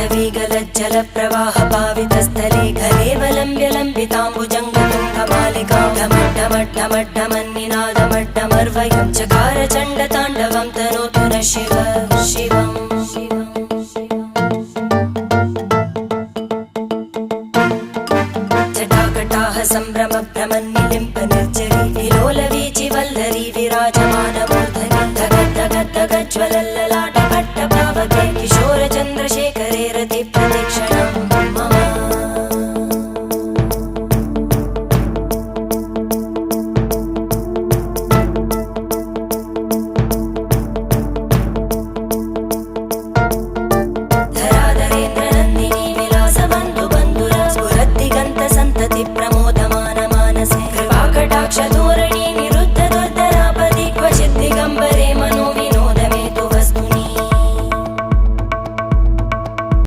जलप्रवाह पावितस्थले घलेवलम्ब्य लम्बिताम्बुजङ्गतुङ्गमालिकां ढमड्ढमड्ढमड्ढमन्निनादमड्ढमर्वयं चकार चण्डताण्डवं तनोतु न शिव शिवम् जटाकटाः सम्भ्रमभ्रमन्निलिम्पन्